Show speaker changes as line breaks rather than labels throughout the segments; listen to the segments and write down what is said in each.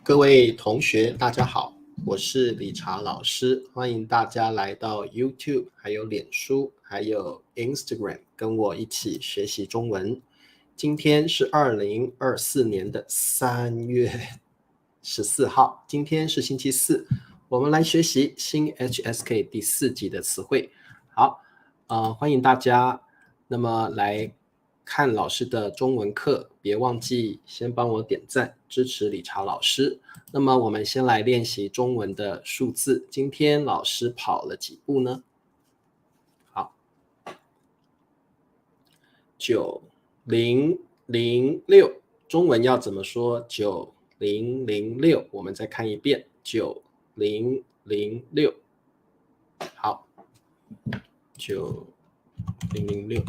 各位同学，大家好，我是理查老师，欢迎大家来到 YouTube， 还有脸书，还有 Instagram， 跟我一起学习中文。今天是2024年的3月14号，今天是星期四，我们来学习新 HSK 第4集的词汇。好，欢迎大家，那么来看老师的中文课，别忘记先帮我点赞支持理查老师。那么我们先来练习中文的数字，今天老师跑了几步呢？好，9006，中文要怎么说？9006，我们再看一遍，9006。好，9006。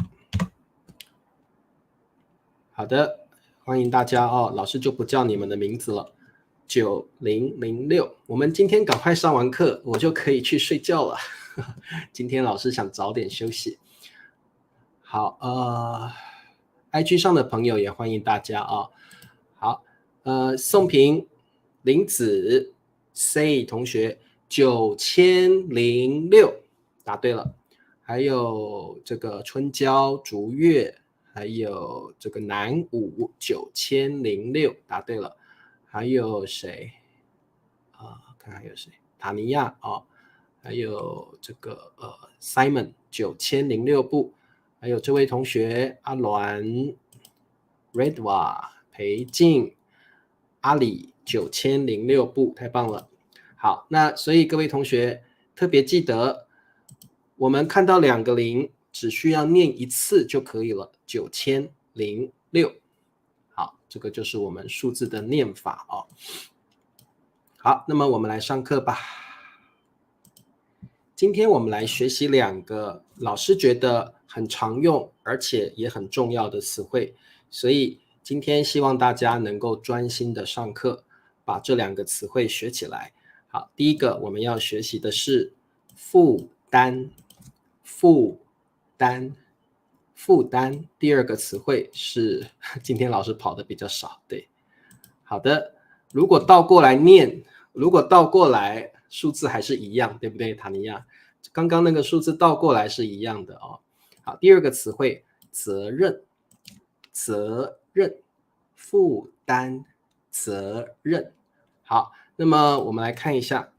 好的，欢迎大家哦，老师就不叫你们的名字了。9006，我们今天赶快上完课，我就可以去睡觉了。今天老师想早点休息。好，IG 上的朋友也欢迎大家啊。好，宋平、林子、C 同学9006答对了，还有这个春娇、竹月。还有这个南武9006答对了，还有谁看还有谁？塔尼亚还有这个Simon 9006部，还有这位同学阿鸾 Redwa 裴静阿里9006部，太棒了。好，那所以各位同学特别记得，我们看到2个0。只需要念一次就可以了，9006。好，这个就是我们数字的念法哦。好，那么我们来上课吧。今天我们来学习2个老师觉得很常用而且也很重要的词汇，所以今天希望大家能够专心的上课，把这2个词汇学起来。好，第一个我们要学习的是负担，负担，第2个词汇是今天老师跑的比较少，对。好的，如果倒过来念，如果倒过来数字还是一样，对不对，塔尼亚？刚刚那个数字倒过来是一样的哦。好，第2个词汇责任，负担，责任。好，那么我们来看一下，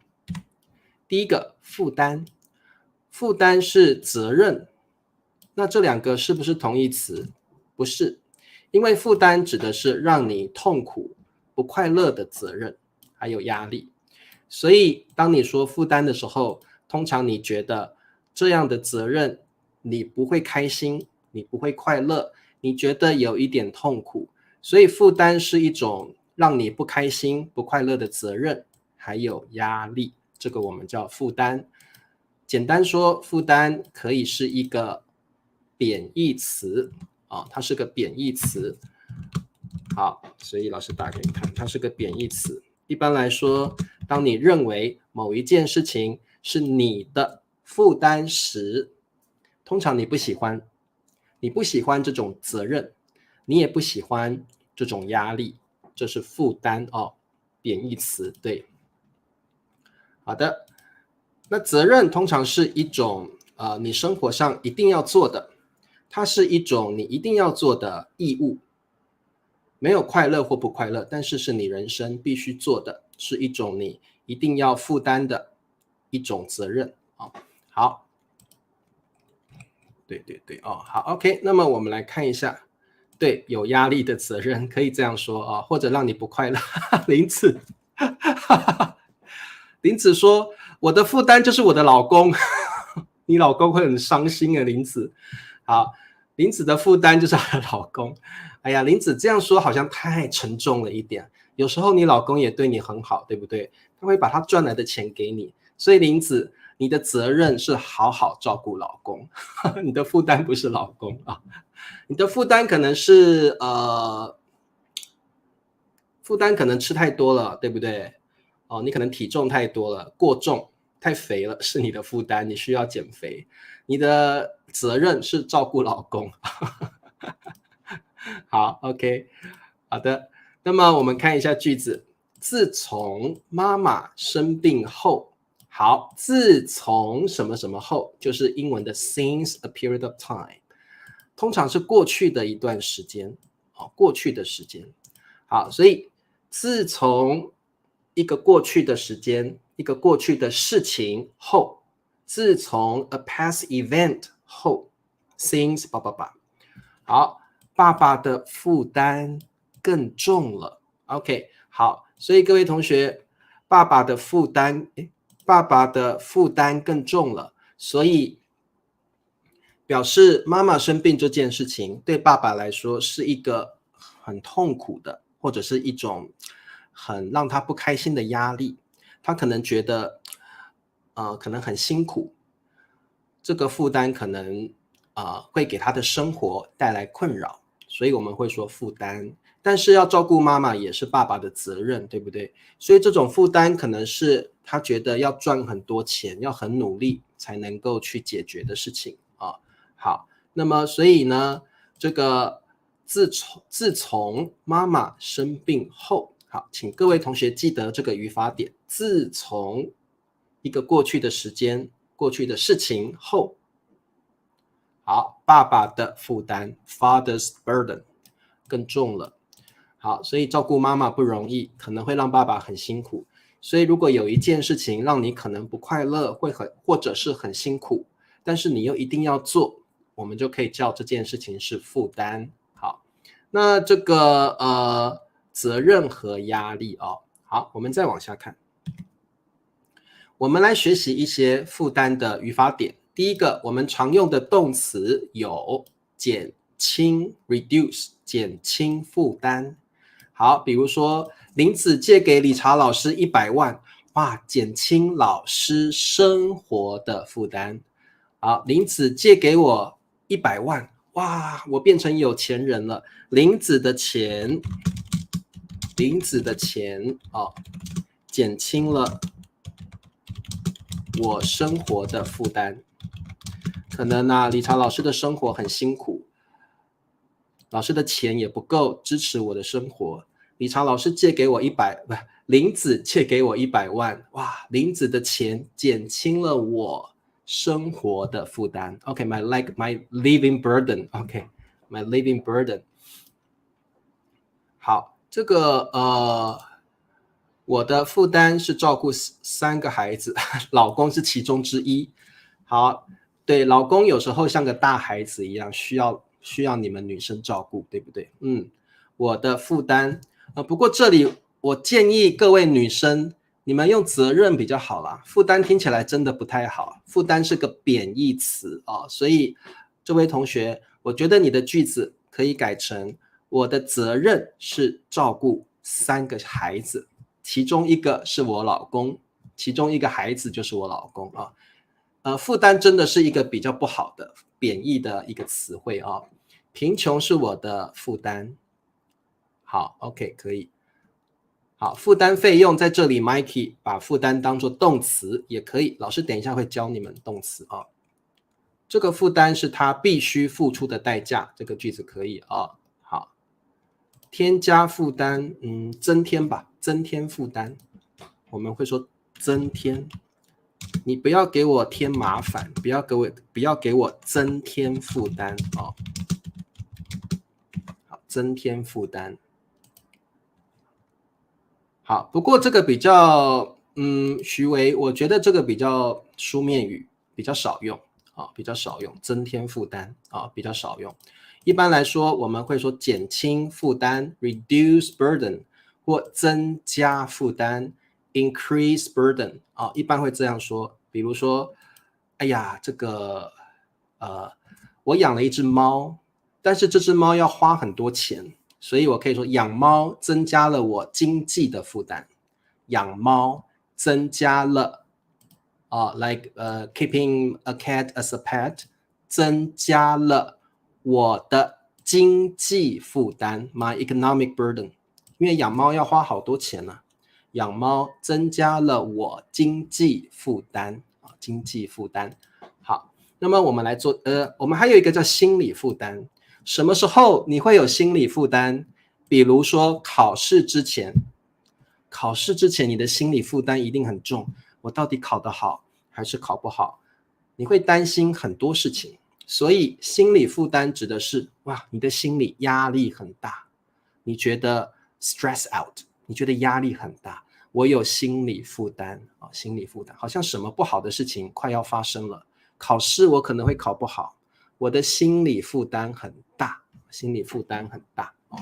第一个负担，负担是责任。那这2个是不是同义词？不是，因为负担指的是让你痛苦、不快乐的责任，还有压力。所以当你说负担的时候，通常你觉得这样的责任你不会开心，你不会快乐，你觉得有一点痛苦。所以负担是一种让你不开心、不快乐的责任，还有压力，这个我们叫负担。简单说，负担可以是一个贬义词它是个贬义词。好，所以老师打给你看，它是个贬义词。一般来说，当你认为某一件事情是你的负担时，通常你不喜欢这种责任，你也不喜欢这种压力，这是负担贬义词，对。好的，那责任通常是一种你生活上一定要做的，它是一种你一定要做的义务，没有快乐或不快乐，但是是你人生必须做的，是一种你一定要负担的一种责任好，对好 OK， 那么我们来看一下，对，有压力的责任可以这样说或者让你不快乐。林子说我的负担就是我的老公。你老公会很伤心林子。好，林子的负担就是她的老公。哎呀，林子这样说好像太沉重了一点，有时候你老公也对你很好，对不对？他会把他赚来的钱给你，所以林子你的责任是好好照顾老公。你的负担不是老公你的负担可能是负担可能吃太多了，对不对你可能体重太多了，过重太肥了，是你的负担，你需要减肥。你的责任是照顾老公。好 OK， 好的，那么我们看一下句子，自从妈妈生病后，好，自从什么什么后，就是英文的 since a period of time， 通常是过去的一段时间，过去的时间。好，所以自从一个过去的时间，一个过去的事情后，自从 a past event 后 since 爸爸爸。好，爸爸的负担更重了。OK， 好，所以各位同学，爸爸的负担更重了，所以表示妈妈生病这件事情对爸爸来说是一个很痛苦的，或者是一种很让他不开心的压力。他可能觉得可能很辛苦，这个负担可能会给他的生活带来困扰，所以我们会说负担。但是要照顾妈妈也是爸爸的责任，对不对？所以这种负担可能是他觉得要赚很多钱，要很努力才能够去解决的事情啊。好，那么所以呢，这个自从妈妈生病后，好，请各位同学记得这个语法点，自从一个过去的时间、过去的事情后，好，爸爸的负担 ，father's burden 更重了。好，所以照顾妈妈不容易，可能会让爸爸很辛苦。所以如果有一件事情让你可能不快乐，或者是很辛苦，但是你又一定要做，我们就可以叫这件事情是负担。好，那这个责任和压力哦。好，我们再往下看，我们来学习一些负担的语法点。第一个，我们常用的动词有减轻 reduce， 减轻负担。好，比如说林子借给理查老师100万，哇，减轻老师生活的负担。好，林子借给我100万，哇，我变成有钱人了。林子的钱减轻了我生活的负担。可能理查老师的生活很辛苦，老师的钱也不够支持我的生活。理查老师林子借给我100万，哇，林子的钱减轻了我生活的负担。OK， my living burden。OK， my living burden。好，这个我的负担是照顾3个孩子，老公是其中之一。好，对，老公有时候像个大孩子一样，需要你们女生照顾，对不对？我的负担不过这里我建议各位女生，你们用责任比较好啦，负担听起来真的不太好，负担是个贬义词所以这位同学，我觉得你的句子可以改成我的责任是照顾3个孩子，其中一个是我老公，其中一个孩子就是我老公负担真的是一个比较不好的贬义的一个词汇贫穷是我的负担。好 ，OK， 可以。好，负担费用在这里 Mikey 把负担当作动词也可以，老师等一下会教你们动词这个负担是他必须付出的代价，这个句子可以好，添加负担，增添吧，增添负担，我们会说增添。你不要给我添麻烦，不要给我增添负担好，增添负担。好，不过这个比较徐维，我觉得这个比较书面语，比较少用比较少用，增添负担比较少用。一般来说我们会说减轻负担 reduce burden 或增加负担 increase burden 一般会这样说。比如说哎呀这个我养了一只猫，但是这只猫要花很多钱，所以我可以说养猫增加了我经济的负担。养猫增加了like keeping a cat as a pet 增加了我的经济负担 my economic burden， 因为养猫要花好多钱养猫增加了我经济负担经济负担。好，那么我们来做我们还有一个叫心理负担。什么时候你会有心理负担？比如说考试之前考试之前你的心理负担一定很重，我到底考得好还是考不好？你会担心很多事情，所以心理负担指的是，哇，你的心理压力很大，你觉得 stress out， 你觉得压力很大，我有心理负担啊，心理负担，好像什么不好的事情快要发生了，考试我可能会考不好，我的心理负担很大，心理负担很大哦。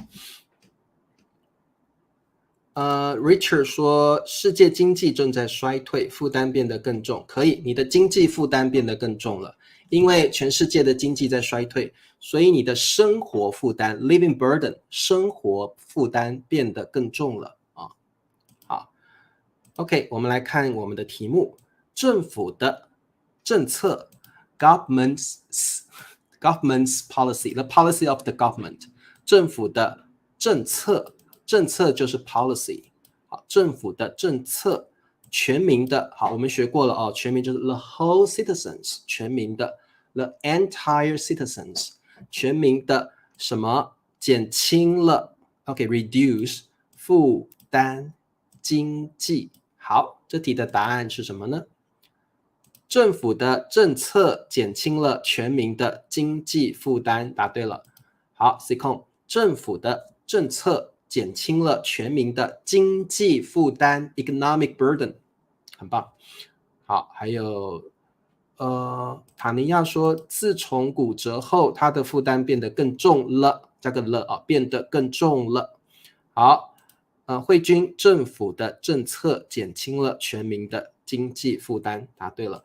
Richard 说世界经济正在衰退，负担变得更重。可以，你的经济负担变得更重了，因为全世界的经济在衰退，所以你的生活负担 living burden 生活负担变得更重了啊。好 ，OK， 我们来看我们的题目：政府的政策 government's policy the policy of the government 政府的政策。政策就是 policy， 好，政府的政策，全民的，好，我们学过了哦，全民就是 the whole citizens， 全民的 the entire citizens， 全民的什么减轻了 ，OK reduce 负担经济，好，这题的答案是什么呢？政府的政策减轻了全民的经济负担，答对了。好 ，C 控，政府的政策减轻了全民的经济负担 economic burden， 很棒。好，还有塔尼亚说，自从骨折后，他的负担变得更重了，加个了啊，变得更重了。好，慧君，政府的政策减轻了全民的经济负担，答对了。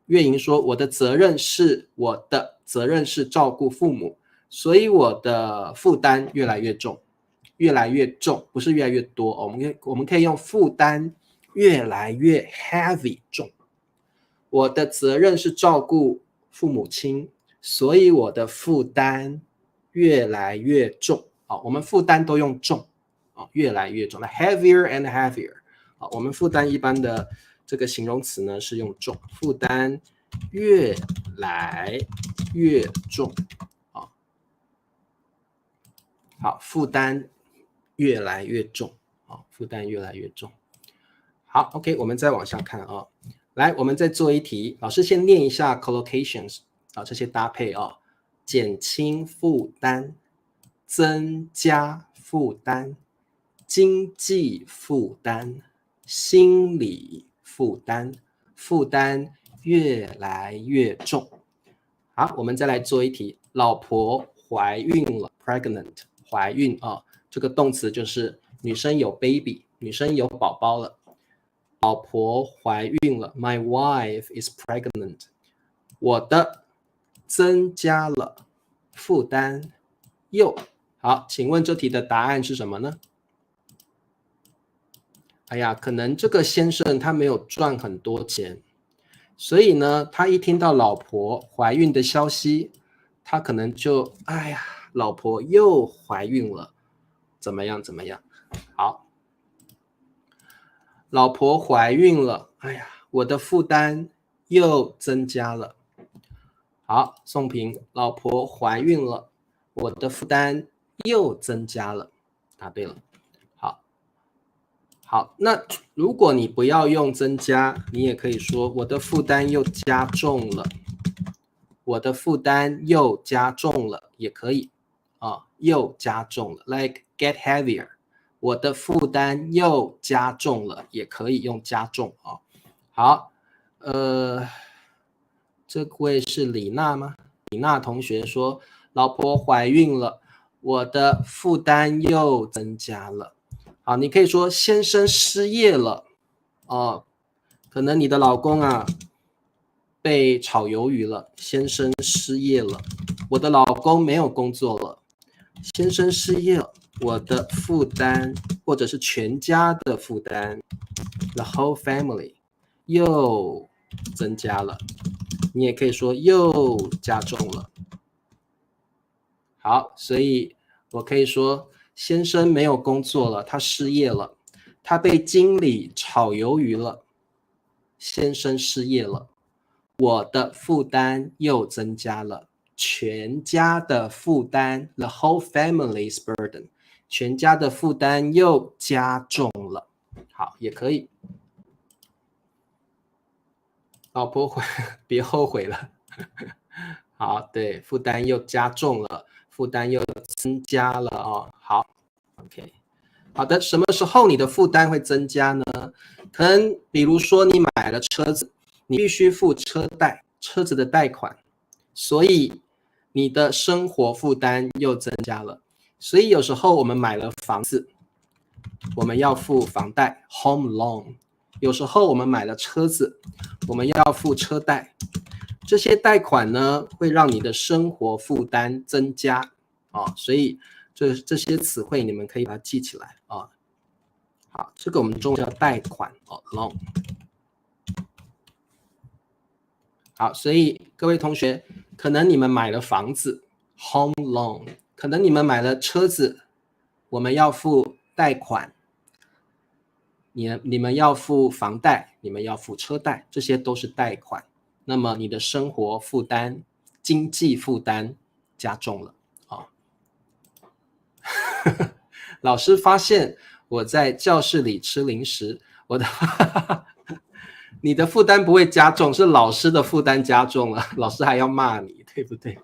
月莹说，我的责任是照顾父母，所以我的负担越来越重。越来越重，不是越来越多，我们可以用负担越来越 heavy 重。我的责任是照顾父母亲，所以我的负担越来越重。好，我们负担都用重，越来越重 ，heavier and heavier。好，我们负担一般的这个形容词呢是用重，负担越来越重。好，负担越来越重，负担越来越重。好 ，OK， 我们再往下看啊。来，我们再做一题，老师先念一下 collocations 这些搭配啊，减轻负担，增加负担，经济负担，心理负担，负担越来越重。好，我们再来做一题，老婆怀孕了 ，pregnant。怀孕这个动词就是女生有 baby， 女生有宝宝了。老婆怀孕了 ，My wife is pregnant。我的增加了负担又好，请问这题的答案是什么呢？哎呀，可能这个先生他没有赚很多钱，所以呢，他一听到老婆怀孕的消息，他可能就哎呀。老婆又怀孕了，怎么样？好，老婆怀孕了，哎呀，我的负担又增加了。好，宋平，老婆怀孕了，我的负担又增加了。答对了。好，那如果你不要用增加，你也可以说我的负担又加重了。我的负担又加重了，也可以。又加重了 ，like get heavier， 我的负担又加重了，也可以用加重啊。好，这位是李娜吗？李娜同学说，老婆怀孕了，我的负担又增加了。好，你可以说先生失业了，可能你的老公被炒鱿鱼了，先生失业了，我的老公没有工作了。先生失业了，我的负担或者是全家的负担 ，the whole family 又增加了，你也可以说又加重了。好，所以我可以说先生没有工作了，他失业了，他被经理炒鱿鱼了，先生失业了，我的负担又增加了。全家的负担 the whole family's burden 全家的负担又加重了。好，也可以。老婆别后悔了。好，对，负担又加重了，负担又增加了哦。好 ，OK， 好的。什么时候你的负担会增加呢？可能比如说你买了车子，你必须付车子的贷款，所以你的生活负担又增加了。所以有时候我们买了房子，我们要付房贷 （home loan），有时候我们买了车子，我们要付车贷。这些贷款呢，会让你的生活负担增加所以这些词汇你们可以把它记起来好，这个我们中文叫贷款loan。好，所以各位同学，可能你们买了房子 home loan， 可能你们买了车子，我们要付贷款，你们要付房贷，你们要付车贷，这些都是贷款。那么你的生活负担、经济负担加重了老师发现我在教室里吃零食，你的负担不会加重，是老师的负担加重了，老师还要骂你，对不对？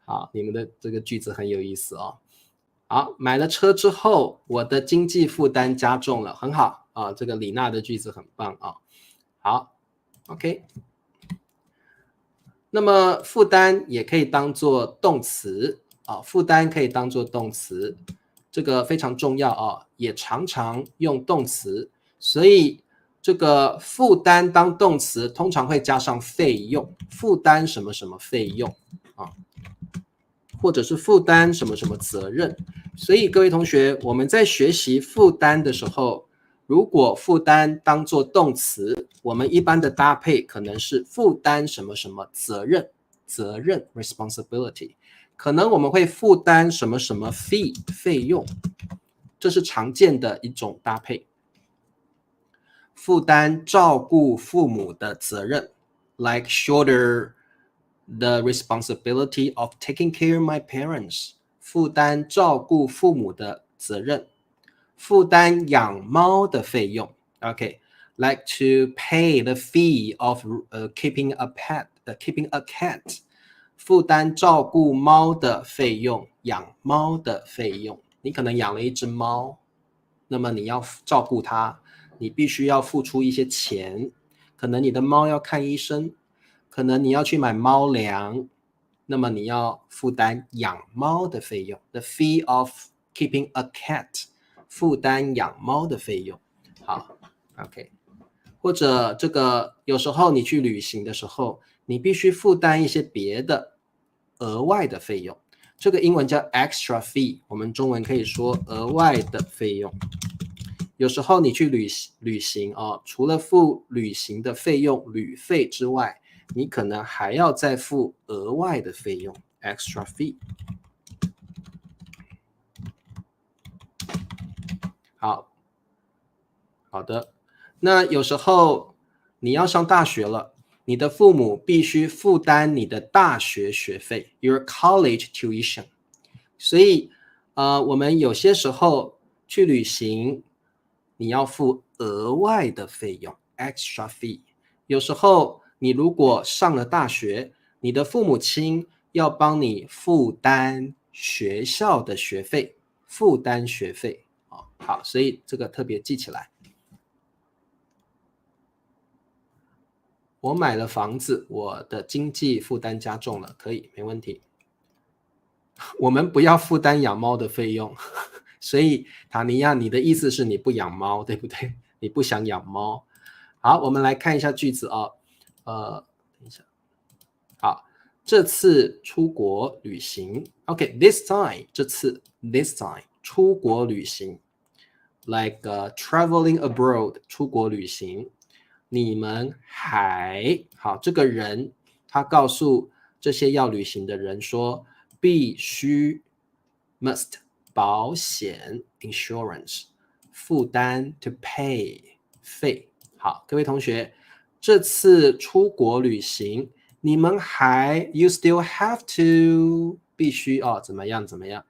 好，你们的这个句子很有意思好，买了车之后，我的经济负担加重了，很好这个李娜的句子很棒好 ，OK。那么负担也可以当做动词负担可以当做动词，这个非常重要也常常用动词，所以这个负担当动词通常会加上费用，负担什么什么费用或者是负担什么什么责任。所以各位同学，我们在学习负担的时候，如果负担当作动词，我们一般的搭配可能是负担什么什么责任 responsibility， 可能我们会负担什么什么 fee 费用，这是常见的一种搭配。负担照顾父母的责任 like shoulder the responsibility of taking care of my parents， 负担照顾父母的责任。负担养猫的费用 OK， like to pay the fee of keeping a cat， 负担照顾猫的费用，养猫的费用。你可能养了一只猫，那么你要照顾它，你必须要付出一些钱，可能你的猫要看医生，可能你要去买猫粮，那么你要负担养猫的费用 The fee of keeping a cat， 负担养猫的费用。好 OK， 或者这个有时候你去旅行的时候，你必须负担一些别的额外的费用，这个英文叫 extra fee， 我们中文可以说额外的费用。有时候你去旅行除了付旅行的费用旅费之外，你可能还要再付额外的费用 extra fee。 好的，那有时候你要上大学了，你的父母必须负担你的大学学费 your college tuition， 所以我们有些时候去旅行你要付额外的费用 extra fee。 有时候你如果上了大学，你的父母亲要帮你负担学校的学费，负担学费好，所以这个特别记起来。我买了房子，我的经济负担加重了，可以，没问题。我们不要负担养猫的费用，所以塔尼亚，你的意思是你不养猫，对不对？你不想养猫。好，我们来看一下句子等一下。好，这次出国旅行 ，OK，this time， 这次 this time 出国旅行 ，like traveling abroad， 出国旅行。你们还好，这个人他告诉这些要旅行的人说，必须 must 保险 insurance 负担 to pay 费。好，各位同学，这次出国旅行，你们还 you still have to 必须怎么样怎么样？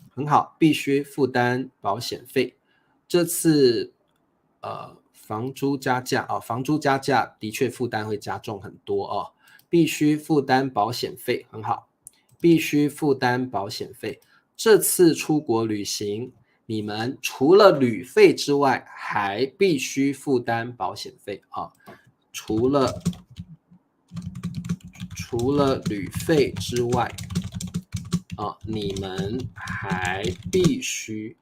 很好，必须负担保险费。这次房租加价房租加价的确负担会加重很多哦，必须负担保险费，很好，必须负担保险费。这次出国旅行，你们除了旅费之外，还必须负担保险费啊！除了旅费之外，你们还必须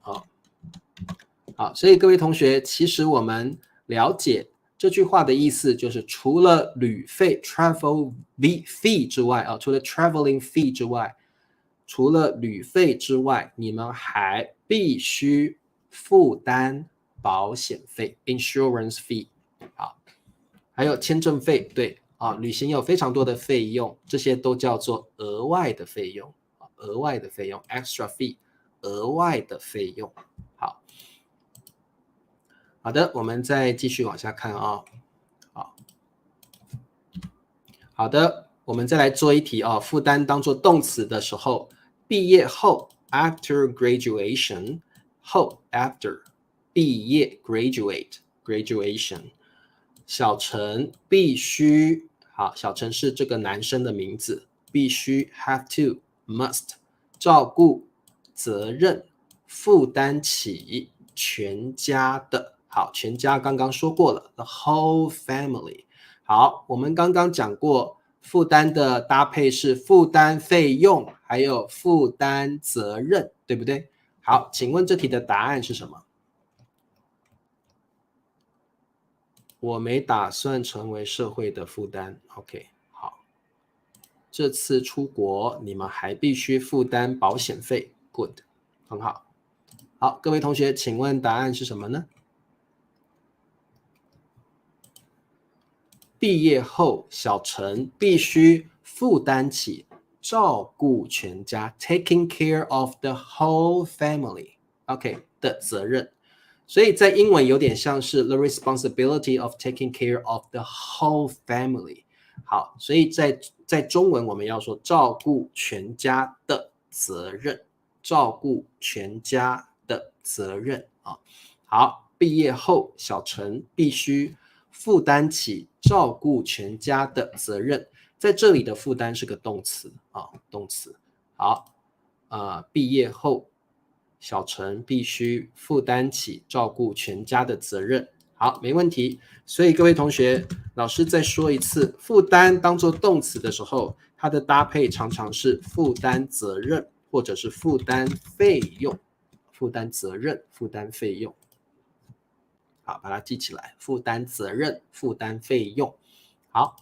好，所以各位同学，其实我们了解这句话的意思，就是除了旅费 travel fee 之外除了 traveling fee 之外，除了旅费之外，你们还必须负担保险费 insurance fee。好，还有签证费，对旅行有非常多的费用，这些都叫做额外的费用，额外的费用 extra fee， 额外的费用。好的，我们再继续往下看好的，我们再来做一题负担当做动词的时候，毕业后 after graduation 后 after 毕业 graduation 小陈必须小陈是这个男生的名字，必须 have to must 照顾责任负担起全家的。好，全家刚刚说过了 the whole family。 好，我们刚刚讲过负担的搭配是负担费用还有负担责任，对不对？好，请问这题的答案是什么？我没打算成为社会的负担。 OK， 好，这次出国你们还必须负担保险费。 Good， 很好。好，各位同学，请问答案是什么呢？毕业后，小陈必须负担起照顾全家 taking care of the whole family OK 的责任。所以在英文有点像是 the responsibility of taking care of the whole family。 好，所以在中文我们要说照顾全家的责任，照顾全家的责任好，毕业后小陈必须负担起照顾全家的责任，在这里的负担是个动词动词。好，毕业后小陈必须负担起照顾全家的责任。好，没问题。所以各位同学，老师再说一次，负担当作动词的时候，它的搭配常常是负担责任或者是负担费用，负担责任，负担费用。好，把它记起来，负担责任，负担费用。好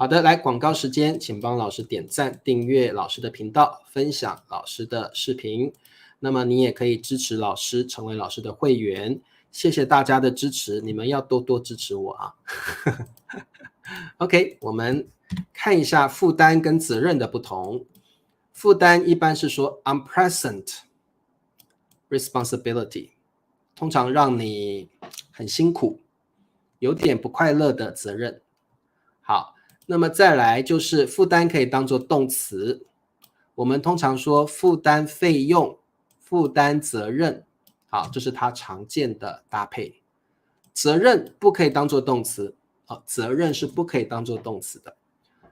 的，来广告时间，请帮老师点赞、订阅老师的频道，分享老师的视频。那么你也可以支持老师，成为老师的会员。谢谢大家的支持，你们要多多支持我OK， 我们看一下负担跟责任的不同。负担一般是说 unpleasant responsibility， 通常让你很辛苦，有点不快乐的责任。好，那么再来就是负担可以当作动词，我们通常说负担费用、负担责任。好，这是它常见的搭配。责任不可以当作动词责任是不可以当作动词的。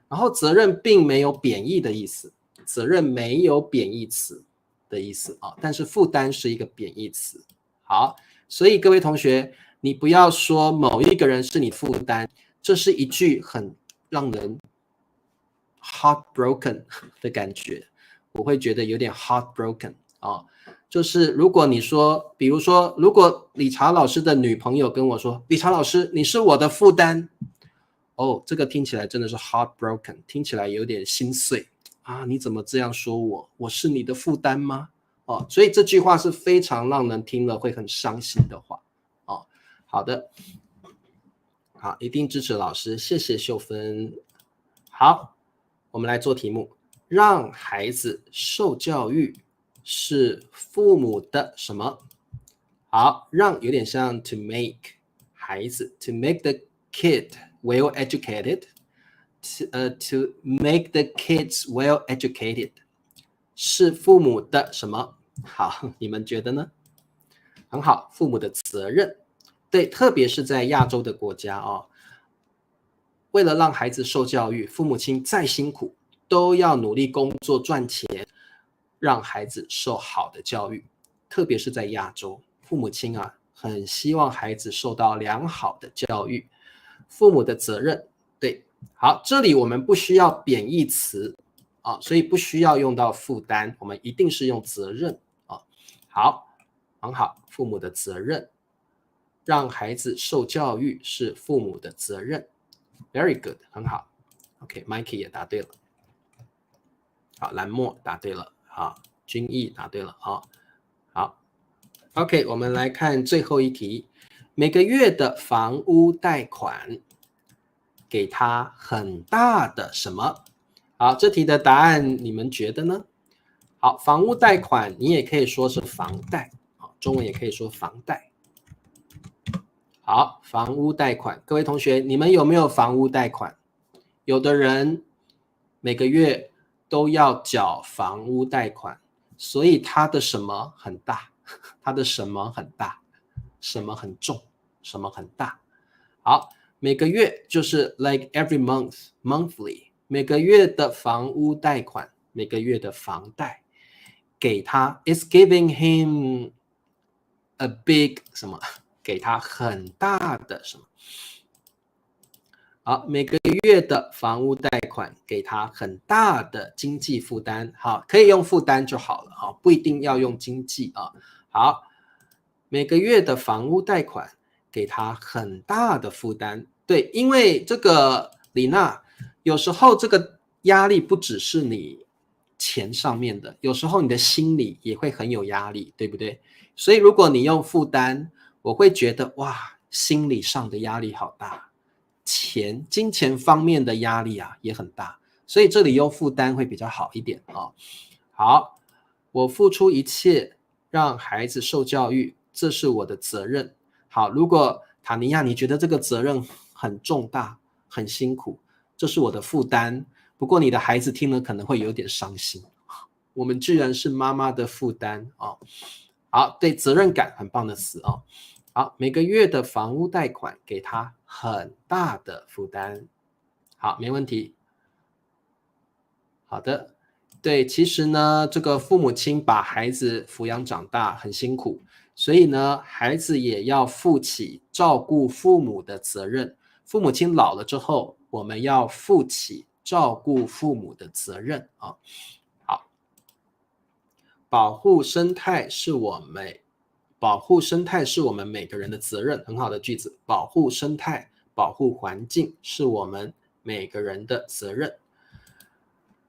然后责任并没有贬义的意思，责任没有贬义词的意思但是负担是一个贬义词。好，所以各位同学，你不要说某一个人是你负担，这是一句很让人 heartbroken 的感觉，我会觉得有点 heartbroken就是如果你说，比如说，如果理查老师的女朋友跟我说，理查老师，你是我的负担，这个听起来真的是 heartbroken， 听起来有点心碎你怎么这样说我？我是你的负担吗？所以这句话是非常让人听了会很伤心的话好的，好，一定支持老师，谢谢秀芬。好，我们来做题目，让孩子受教育是父母的什么？好，让有点像 to make 孩子 to make the kid well educated to make the kids well educated 是父母的什么？好，你们觉得呢？很好，父母的责任。对，特别是在亚洲的国家哦，为了让孩子受教育，父母亲再辛苦都要努力工作赚钱，让孩子受好的教育。特别是在亚洲，父母亲啊，很希望孩子受到良好的教育。父母的责任，对，好，这里我们不需要贬义词啊，所以不需要用到负担，我们一定是用责任啊。好，很好，父母的责任，让孩子受教育是父母的责任。Very good， 很好。OK，Mikey 也答对了。好，蓝墨答对了。好，君毅答对了。好，OK， 我们来看最后一题。每个月的房屋贷款给他很大的什么？好，这题的答案你们觉得呢？好，房屋贷款你也可以说是房贷，中文也可以说房贷。好，房屋贷款，各位同学，你们有没有房屋贷款？有的人每个月都要缴房屋贷款，所以他的什么很大？他的什么很大？什么很重？什么很大？好，每个月就是 like every month, monthly， 每个月的房屋贷款，每个月的房贷给他 is giving him a big 什么？给他很大的什么？好，每个月的房屋贷款给他很大的经济负担。好，可以用负担就好了，好，不一定要用经济啊。好，每个月的房屋贷款给他很大的负担。对，因为这个李娜，有时候这个压力不只是你钱上面的，有时候你的心理也会很有压力，对不对？所以如果你用负担，我会觉得哇，心理上的压力好大。金钱方面的压力啊也很大，所以这里用负担会比较好一点啊。好，我付出一切让孩子受教育，这是我的责任。好，如果塔尼亚你觉得这个责任很重大、很辛苦，这是我的负担。不过你的孩子听了可能会有点伤心，我们居然是妈妈的负担啊。好，对，责任感很棒的词啊。好，每个月的房屋贷款给他很大的负担。好，没问题。好的，对，其实呢，这个父母亲把孩子抚养长大很辛苦，所以呢，孩子也要负起照顾父母的责任。父母亲老了之后，我们要负起照顾父母的责任啊。好，保护生态是我们每个人的责任，很好的句子。保护生态、保护环境是我们每个人的责任。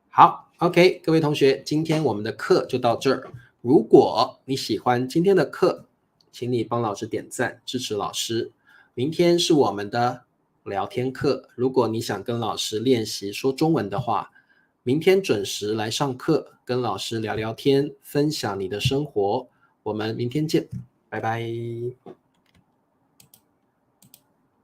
好 ，OK， 各位同学，今天我们的课就到这儿。如果你喜欢今天的课，请你帮老师点赞，支持老师。明天是我们的聊天课，如果你想跟老师练习说中文的话，明天准时来上课，跟老师聊聊天，分享你的生活。我们明天见，拜拜。